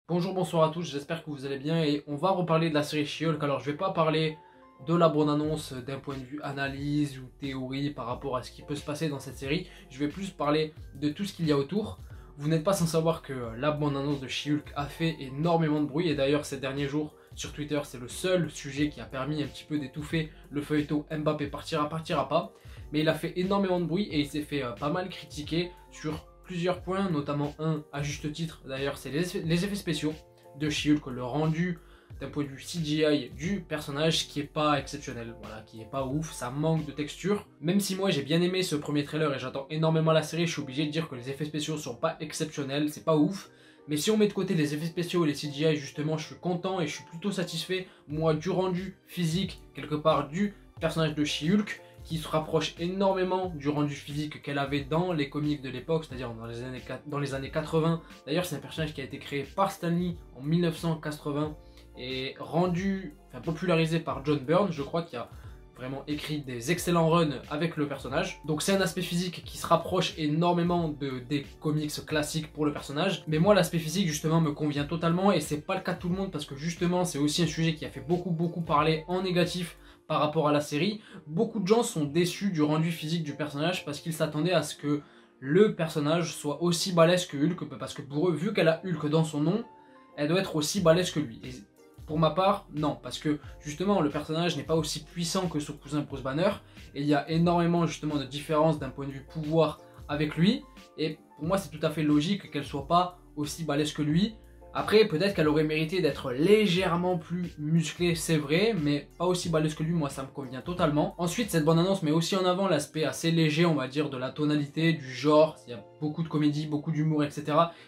Bonjour, bonsoir à tous, j'espère que vous allez bien et on va reparler de la série She-Hulk. Alors je vais pas parler de la bande-annonce d'un point de vue analyse ou théorie par rapport à ce qui peut se passer dans cette série. Je vais plus parler de tout ce qu'il y a autour. Vous n'êtes pas sans savoir que la bande-annonce de She-Hulk a fait énormément de bruit et d'ailleurs ces derniers jours sur Twitter c'est le seul sujet qui a permis un petit peu d'étouffer le feuilleton Mbappé partira pas. Mais il a fait énormément de bruit et il s'est fait pas mal critiquer sur plusieurs points, notamment un à juste titre d'ailleurs, c'est les effets spéciaux de She-Hulk, le rendu d'un point de vue CGI du personnage qui est pas exceptionnel, voilà, qui est pas ouf, ça manque de texture. Même si moi j'ai bien aimé ce premier trailer et j'attends énormément la série, je suis obligé de dire que les effets spéciaux sont pas exceptionnels, c'est pas ouf. Mais si on met de côté les effets spéciaux et les CGI, justement, je suis content et je suis plutôt satisfait, moi, du rendu physique, quelque part, du personnage de She-Hulk, qui se rapproche énormément du rendu physique qu'elle avait dans les comics de l'époque, c'est-à-dire dans les années 80. D'ailleurs, c'est un personnage qui a été créé par Stan Lee en 1980 et popularisé par John Byrne, je crois, qui a vraiment écrit des excellents runs avec le personnage. Donc c'est un aspect physique qui se rapproche énormément des comics classiques pour le personnage. Mais moi l'aspect physique justement me convient totalement et c'est pas le cas de tout le monde parce que justement c'est aussi un sujet qui a fait beaucoup parler en négatif par rapport à la série. Beaucoup de gens sont déçus du rendu physique du personnage parce qu'ils s'attendaient à ce que le personnage soit aussi balèze que Hulk, parce que pour eux, vu qu'elle a Hulk dans son nom, elle doit être aussi balèze que lui. Et pour ma part, non, parce que justement le personnage n'est pas aussi puissant que son cousin Bruce Banner, et il y a énormément justement de différences d'un point de vue pouvoir avec lui, et pour moi c'est tout à fait logique qu'elle soit pas aussi balèze que lui. Après, peut-être qu'elle aurait mérité d'être légèrement plus musclée, c'est vrai, mais pas aussi balèze que lui, moi ça me convient totalement. Ensuite, cette bande-annonce met aussi en avant l'aspect assez léger, on va dire, de la tonalité, du genre. Il y a beaucoup de comédie, beaucoup d'humour, etc.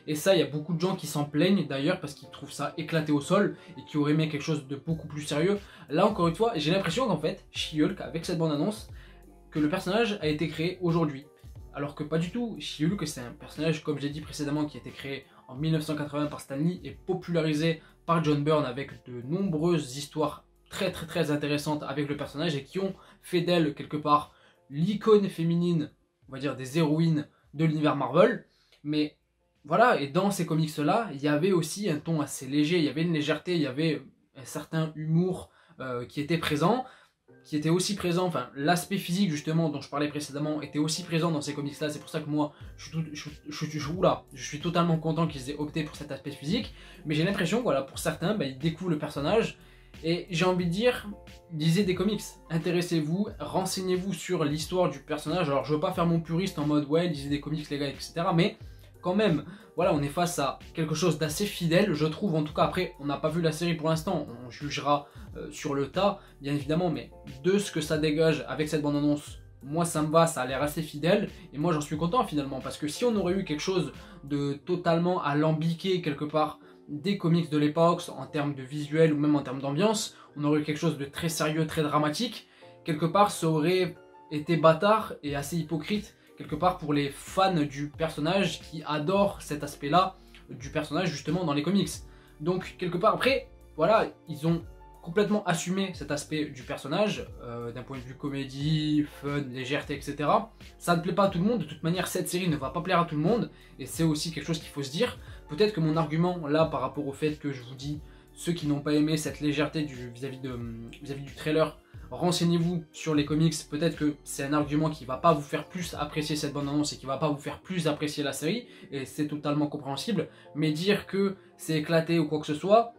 Et ça, il y a beaucoup de gens qui s'en plaignent d'ailleurs, parce qu'ils trouvent ça éclaté au sol, et qui auraient aimé quelque chose de beaucoup plus sérieux. Là, encore une fois, j'ai l'impression qu'en fait, She-Hulk, avec cette bande-annonce, que le personnage a été créé aujourd'hui. Alors que pas du tout, She-Hulk c'est un personnage, comme j'ai dit précédemment, qui a été créé en 1980 par Stan Lee et popularisé par John Byrne avec de nombreuses histoires très intéressantes avec le personnage et qui ont fait d'elle quelque part l'icône féminine, on va dire des héroïnes de l'univers Marvel. Mais voilà, et dans ces comics là, il y avait aussi un ton assez léger, il y avait une légèreté, il y avait un certain humour qui était présent, qui était aussi présent, enfin l'aspect physique justement dont je parlais précédemment était aussi présent dans ces comics là, c'est pour ça que moi je suis totalement content qu'ils aient opté pour cet aspect physique, mais j'ai l'impression que voilà, pour certains, ils découvrent le personnage, et j'ai envie de dire, lisez des comics, intéressez-vous, renseignez-vous sur l'histoire du personnage. Alors je veux pas faire mon puriste en mode ouais, lisez des comics les gars, etc. Mais quand même, voilà, on est face à quelque chose d'assez fidèle, je trouve. En tout cas, après, on n'a pas vu la série pour l'instant, on jugera sur le tas, bien évidemment, mais de ce que ça dégage avec cette bande-annonce, moi ça me va, ça a l'air assez fidèle, et moi j'en suis content finalement, parce que si on aurait eu quelque chose de totalement alambiqué quelque part des comics de l'époque, en termes de visuel ou même en termes d'ambiance, on aurait eu quelque chose de très sérieux, très dramatique, quelque part ça aurait été bâtard et assez hypocrite, quelque part pour les fans du personnage qui adorent cet aspect-là du personnage justement dans les comics. Donc quelque part après, voilà, ils ont complètement assumé cet aspect du personnage, d'un point de vue comédie, fun, légèreté, etc. Ça ne plaît pas à tout le monde, de toute manière cette série ne va pas plaire à tout le monde, et c'est aussi quelque chose qu'il faut se dire. Peut-être que mon argument là par rapport au fait que je vous dis, ceux qui n'ont pas aimé cette légèreté vis-à-vis du trailer, renseignez-vous sur les comics, peut-être que c'est un argument qui va pas vous faire plus apprécier cette bande-annonce et qui va pas vous faire plus apprécier la série, et c'est totalement compréhensible, mais dire que c'est éclaté ou quoi que ce soit,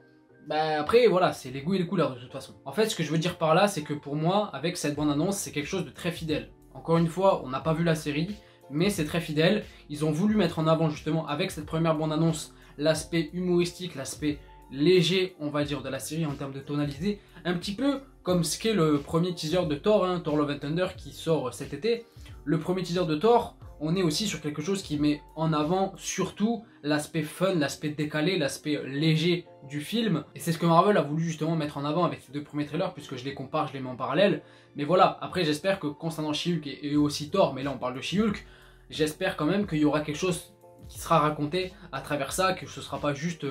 après voilà, c'est les goûts et les couleurs de toute façon. En fait, ce que je veux dire par là, c'est que pour moi, avec cette bande-annonce, c'est quelque chose de très fidèle. Encore une fois, on n'a pas vu la série, mais c'est très fidèle. Ils ont voulu mettre en avant justement avec cette première bande-annonce l'aspect humoristique, l'aspect léger, on va dire, de la série en termes de tonalité, un petit peu comme ce qu'est le premier teaser de Thor, Thor Love and Thunder qui sort cet été. Le premier teaser de Thor, on est aussi sur quelque chose qui met en avant surtout l'aspect fun, l'aspect décalé, l'aspect léger du film. Et c'est ce que Marvel a voulu justement mettre en avant avec ces deux premiers trailers, puisque je les compare, je les mets en parallèle. Mais voilà, après j'espère que concernant She-Hulk et aussi Thor, mais là on parle de She-Hulk, j'espère quand même qu'il y aura quelque chose qui sera raconté à travers ça, que ce ne sera pas juste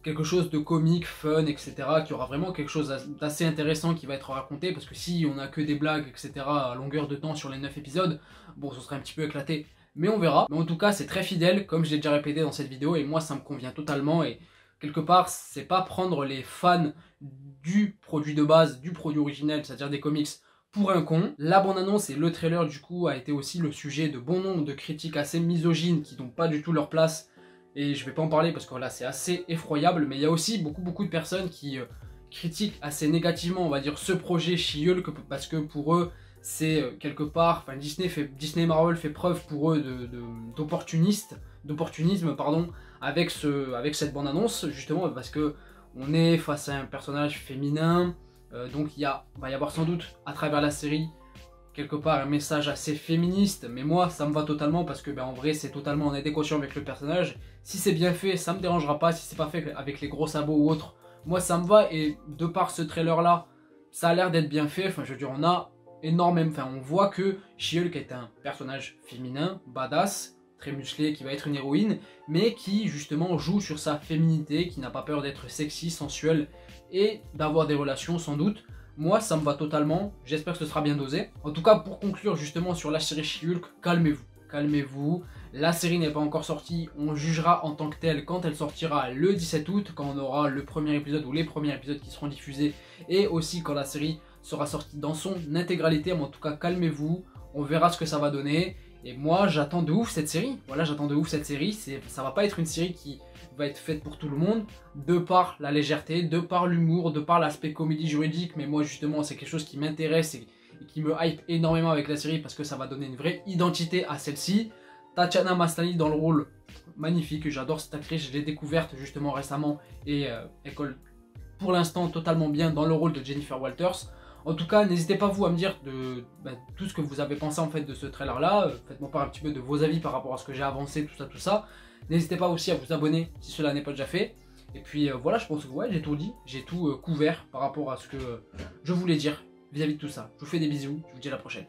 quelque chose de comique, fun, etc. Qu'il y aura vraiment quelque chose d'assez intéressant qui va être raconté, parce que si on a que des blagues, etc. à longueur de temps sur les 9 épisodes, bon, ce serait un petit peu éclaté. Mais on verra. Mais en tout cas, c'est très fidèle, comme je l'ai déjà répété dans cette vidéo, et moi ça me convient totalement, et quelque part, c'est pas prendre les fans du produit de base, du produit originel, c'est-à-dire des comics, pour un con. La bande-annonce et le trailer du coup a été aussi le sujet de bon nombre de critiques assez misogynes qui n'ont pas du tout leur place. Et je vais pas en parler parce que là c'est assez effroyable, mais il y a aussi beaucoup de personnes qui critiquent assez négativement, on va dire, ce projet She-Hulk parce que pour eux c'est quelque part, enfin Disney Marvel fait preuve pour eux d'opportunisme pardon, avec cette bande-annonce justement parce que on est face à un personnage féminin, donc va y avoir sans doute à travers la série quelque part un message assez féministe, mais moi ça me va totalement parce que en vrai c'est totalement en adéquation avec le personnage. Si c'est bien fait, ça me dérangera pas, si c'est pas fait avec les gros sabots ou autre, moi ça me va, et de par ce trailer là, ça a l'air d'être bien fait, enfin je veux dire on a énormément, enfin on voit que She-Hulk est un personnage féminin, badass, très musclé, qui va être une héroïne, mais qui justement joue sur sa féminité, qui n'a pas peur d'être sexy, sensuelle et d'avoir des relations sans doute. Moi ça me va totalement, j'espère que ce sera bien dosé. En tout cas pour conclure justement sur la série She-Hulk, calmez-vous, la série n'est pas encore sortie, on jugera en tant que telle quand elle sortira le 17 août, quand on aura le premier épisode ou les premiers épisodes qui seront diffusés, et aussi quand la série sera sortie dans son intégralité, mais en tout cas calmez-vous, on verra ce que ça va donner. Et moi j'attends de ouf cette série, voilà j'attends de ouf cette série, ça va pas être une série qui va être faite pour tout le monde, de par la légèreté, de par l'humour, de par l'aspect comédie juridique, mais moi justement c'est quelque chose qui m'intéresse et qui me hype énormément avec la série parce que ça va donner une vraie identité à celle-ci. Tatiana Maslany dans le rôle, magnifique, j'adore cette actrice, je l'ai découverte justement récemment et elle colle pour l'instant totalement bien dans le rôle de Jennifer Walters. En tout cas, n'hésitez pas vous à me dire tout ce que vous avez pensé en fait de ce trailer là, faites-moi part un petit peu de vos avis par rapport à ce que j'ai avancé, tout ça. N'hésitez pas aussi à vous abonner si cela n'est pas déjà fait. Et puis voilà, je pense que ouais, j'ai tout dit, j'ai tout couvert par rapport à ce que je voulais dire vis-à-vis de tout ça. Je vous fais des bisous, je vous dis à la prochaine.